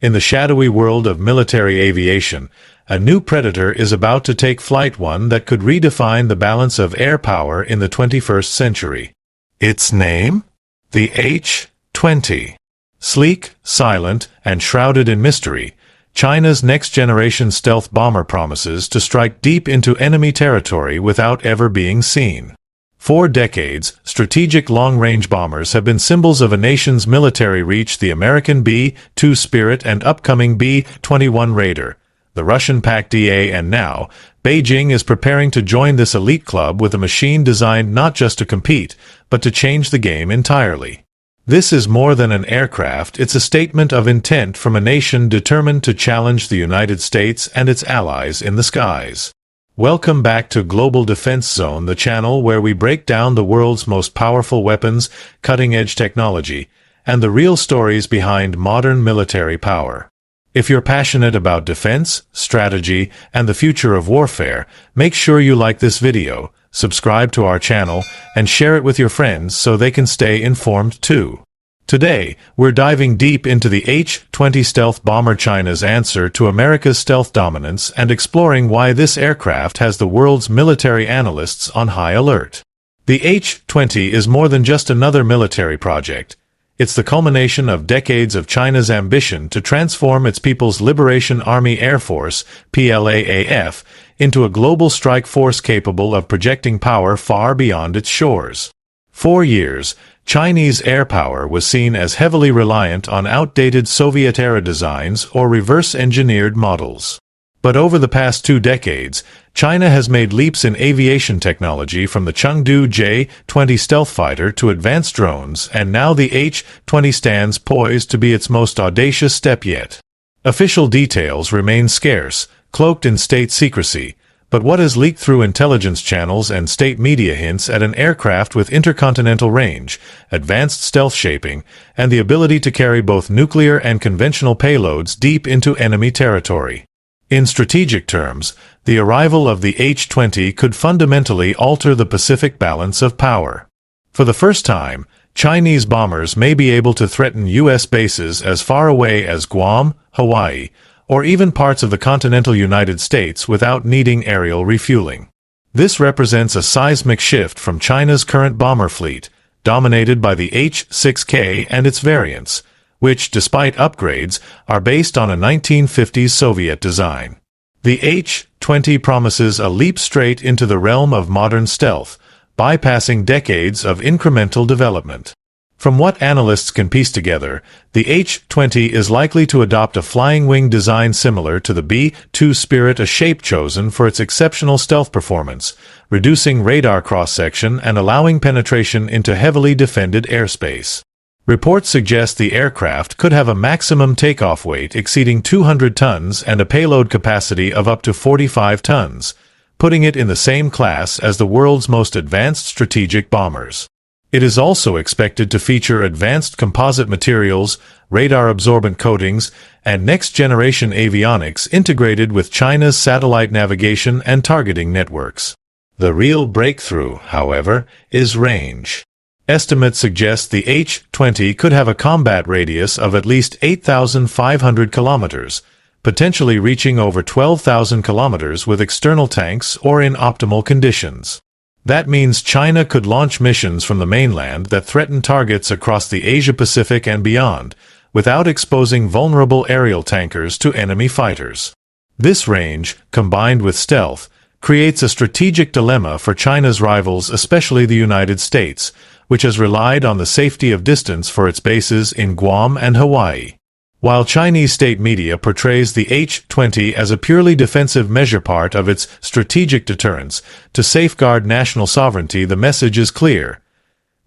In the shadowy world of military aviation, a new predator is about to take flight, one that could redefine the balance of air power in the 21st century. Its name? The H-20. Sleek, silent, and shrouded in mystery, China's next-generation stealth bomber promises to strike deep into enemy territory without ever being seen. For decades, strategic long-range bombers have been symbols of a nation's military reach: the American B-2 Spirit and upcoming B-21 Raider, the Russian PAC-DA, and now, Beijing is preparing to join this elite club with a machine designed not just to compete, but to change the game entirely. This is more than an aircraft, it's a statement of intent from a nation determined to challenge the United States and its allies in the skies. Welcome back to Global Defense Zone, the channel where we break down the world's most powerful weapons, cutting-edge technology, and the real stories behind modern military power. If you're passionate about defense, strategy, and the future of warfare, make sure you like this video, subscribe to our channel, and share it with your friends so they can stay informed too. Today, we're diving deep into the H-20 stealth bomber, China's answer to America's stealth dominance, and exploring why this aircraft has the world's military analysts on high alert. The H-20 is more than just another military project. It's the culmination of decades of China's ambition to transform its People's Liberation Army Air Force, PLAAF, into a global strike force capable of projecting power far beyond its shores. For years, Chinese air power was seen as heavily reliant on outdated Soviet-era designs or reverse-engineered models. But over the past 2 decades, China has made leaps in aviation technology, from the Chengdu J-20 stealth fighter to advanced drones, and now the H-20 stands poised to be its most audacious step yet. Official details remain scarce, cloaked in state secrecy, but what has leaked through intelligence channels and state media hints at an aircraft with intercontinental range, advanced stealth shaping, and the ability to carry both nuclear and conventional payloads deep into enemy territory. In strategic terms, the arrival of the H-20 could fundamentally alter the Pacific balance of power. For the first time, Chinese bombers may be able to threaten U.S. bases as far away as Guam, Hawaii, or even parts of the continental United States without needing aerial refueling. This represents a seismic shift from China's current bomber fleet, dominated by the H-6K and its variants, which, despite upgrades, are based on a 1950s Soviet design. The H-20 promises a leap straight into the realm of modern stealth, bypassing decades of incremental development. From what analysts can piece together, the H-20 is likely to adopt a flying wing design similar to the B-2 Spirit, a shape chosen for its exceptional stealth performance, reducing radar cross-section and allowing penetration into heavily defended airspace. Reports suggest the aircraft could have a maximum takeoff weight exceeding 200 tons and a payload capacity of up to 45 tons, putting it in the same class as the world's most advanced strategic bombers. It is also expected to feature advanced composite materials, radar-absorbent coatings, and next-generation avionics integrated with China's satellite navigation and targeting networks. The real breakthrough, however, is range. Estimates suggest the H-20 could have a combat radius of at least 8,500 kilometers, potentially reaching over 12,000 kilometers with external tanks or in optimal conditions. That means China could launch missions from the mainland that threaten targets across the Asia-Pacific and beyond, without exposing vulnerable aerial tankers to enemy fighters. This range, combined with stealth, creates a strategic dilemma for China's rivals, especially the United States, which has relied on the safety of distance for its bases in Guam and Hawaii. While Chinese state media portrays the H-20 as a purely defensive measure, part of its strategic deterrence to safeguard national sovereignty, the message is clear.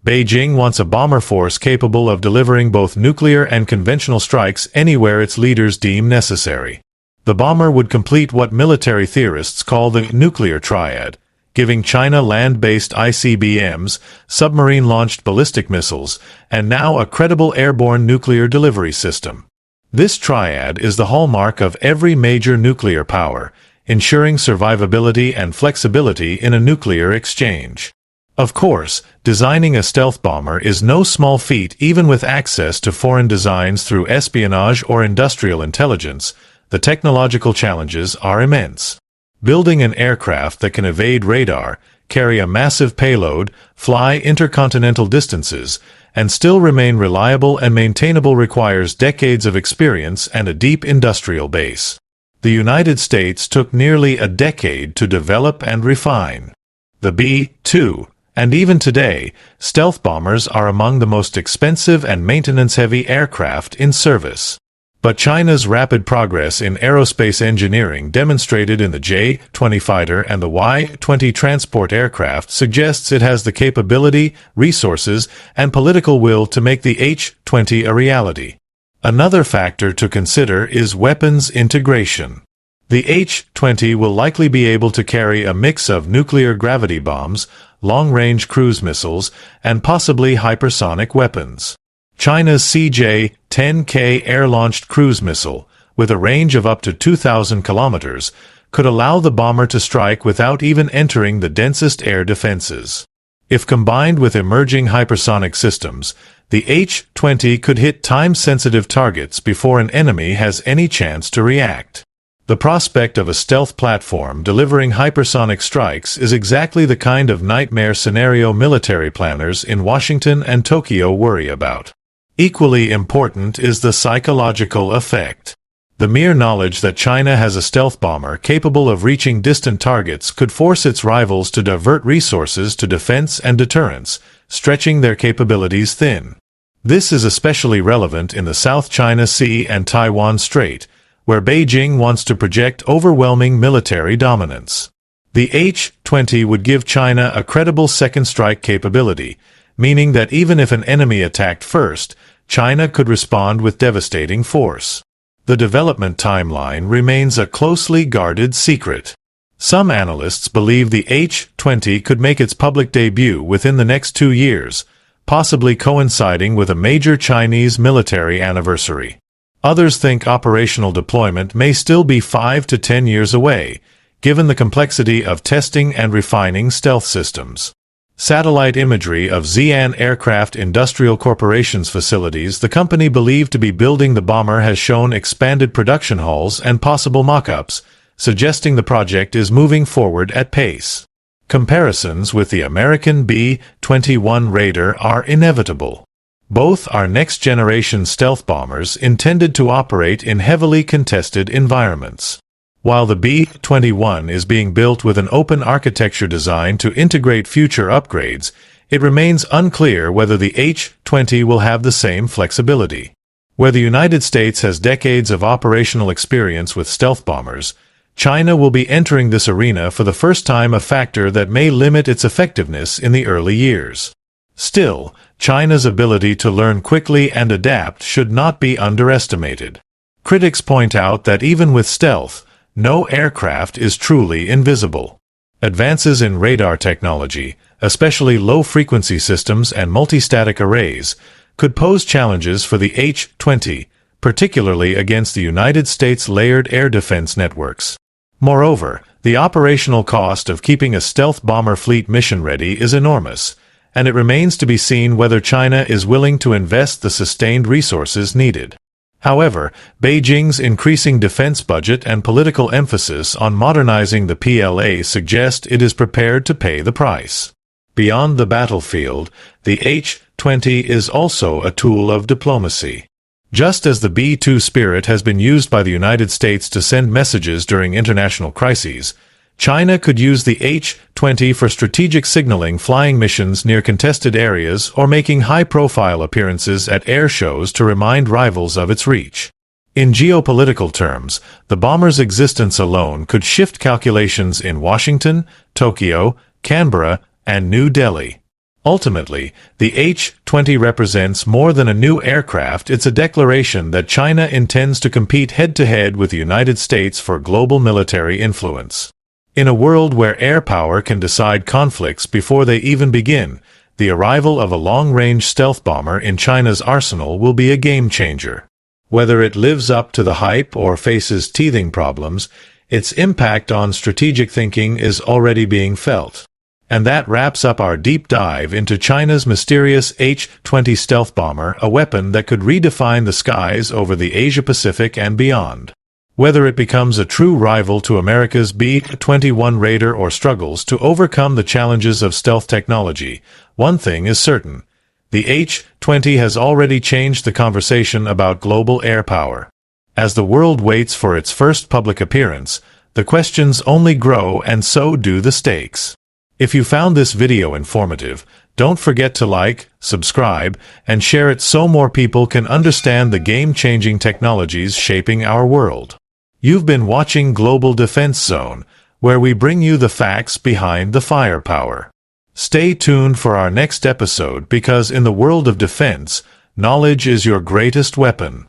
Beijing wants a bomber force capable of delivering both nuclear and conventional strikes anywhere its leaders deem necessary. The bomber would complete what military theorists call the nuclear triad, giving China land-based ICBMs, submarine-launched ballistic missiles, and now a credible airborne nuclear delivery system. This triad is the hallmark of every major nuclear power, ensuring survivability and flexibility in a nuclear exchange. Of course, designing a stealth bomber is no small feat even with access to foreign designs through espionage or industrial intelligence. The technological challenges are immense. Building an aircraft that can evade radar, carry a massive payload, fly intercontinental distances, and still remain reliable and maintainable requires decades of experience and a deep industrial base. The United States took nearly a decade to develop and refine the B-2. And even today, stealth bombers are among the most expensive and maintenance-heavy aircraft in service. But China's rapid progress in aerospace engineering demonstrated in the J-20 fighter and the Y-20 transport aircraft suggests it has the capability, resources, and political will to make the H-20 a reality. Another factor to consider is weapons integration. The H-20 will likely be able to carry a mix of nuclear gravity bombs, long-range cruise missiles, and possibly hypersonic weapons. China's CJ-10K air-launched cruise missile, with a range of up to 2,000 kilometers, could allow the bomber to strike without even entering the densest air defenses. If combined with emerging hypersonic systems, the H-20 could hit time-sensitive targets before an enemy has any chance to react. The prospect of a stealth platform delivering hypersonic strikes is exactly the kind of nightmare scenario military planners in Washington and Tokyo worry about. Equally important is the psychological effect. The mere knowledge that China has a stealth bomber capable of reaching distant targets could force its rivals to divert resources to defense and deterrence, stretching their capabilities thin. This is especially relevant in the South China Sea and Taiwan Strait, where Beijing wants to project overwhelming military dominance. The H-20 would give China a credible second strike capability, meaning that even if an enemy attacked first, China could respond with devastating force. The development timeline remains a closely guarded secret. Some analysts believe the H-20 could make its public debut within the next 2 years, possibly coinciding with a major Chinese military anniversary. Others think operational deployment may still be 5 to 10 years away, given the complexity of testing and refining stealth systems. Satellite imagery of Xi'an Aircraft Industrial Corporation's facilities, the company believed to be building the bomber, has shown expanded production halls and possible mock-ups, suggesting the project is moving forward at pace. Comparisons with the American B-21 Raider are inevitable. Both are next-generation stealth bombers intended to operate in heavily contested environments. While the B-21 is being built with an open architecture design to integrate future upgrades, it remains unclear whether the H-20 will have the same flexibility. Where the United States has decades of operational experience with stealth bombers, China will be entering this arena for the first time, a factor that may limit its effectiveness in the early years. Still, China's ability to learn quickly and adapt should not be underestimated. Critics point out that even with stealth, no aircraft is truly invisible. Advances in radar technology, especially low-frequency systems and multistatic arrays, could pose challenges for the H-20, particularly against the United States' layered air defense networks. Moreover, the operational cost of keeping a stealth bomber fleet mission-ready is enormous, and it remains to be seen whether China is willing to invest the sustained resources needed. However, Beijing's increasing defense budget and political emphasis on modernizing the PLA suggest it is prepared to pay the price. Beyond the battlefield, the H-20 is also a tool of diplomacy. Just as the B-2 Spirit has been used by the United States to send messages during international crises, China could use the H-20 for strategic signaling, flying missions near contested areas, or making high-profile appearances at air shows to remind rivals of its reach. In geopolitical terms, the bomber's existence alone could shift calculations in Washington, Tokyo, Canberra, and New Delhi. Ultimately, the H-20 represents more than a new aircraft. It's a declaration that China intends to compete head-to-head with the United States for global military influence. In a world where air power can decide conflicts before they even begin, the arrival of a long-range stealth bomber in China's arsenal will be a game-changer. Whether it lives up to the hype or faces teething problems, its impact on strategic thinking is already being felt. And that wraps up our deep dive into China's mysterious H-20 stealth bomber, a weapon that could redefine the skies over the Asia-Pacific and beyond. Whether it becomes a true rival to America's B-21 Raider or struggles to overcome the challenges of stealth technology, one thing is certain. The H-20 has already changed the conversation about global air power. As the world waits for its first public appearance, the questions only grow and so do the stakes. If you found this video informative, don't forget to like, subscribe, and share it so more people can understand the game-changing technologies shaping our world. You've been watching Global Defense Zone, where we bring you the facts behind the firepower. Stay tuned for our next episode because in the world of defense, knowledge is your greatest weapon.